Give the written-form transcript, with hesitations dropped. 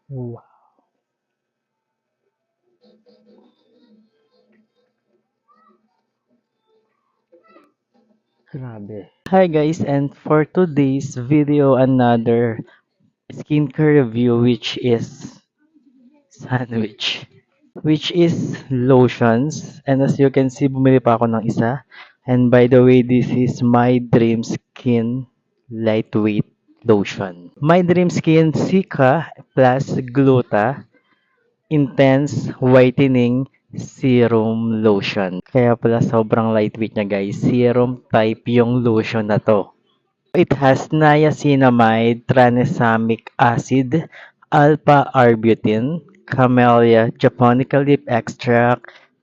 Wow, grabe. Hi guys, and for today's video, another skincare review sandwich, which is lotions. And as you can see, bumili pa ako ng isa. And by the way, this is My Dream Skin Lightweight Lotion. My Dream Skin Sika plus Gluta Intense Whitening Serum Lotion. Kaya pala sobrang lightweight niya guys. Serum type yung lotion na to. It has niacinamide, tranexamic acid, alpha-arbutin, camellia, japonica leaf extract,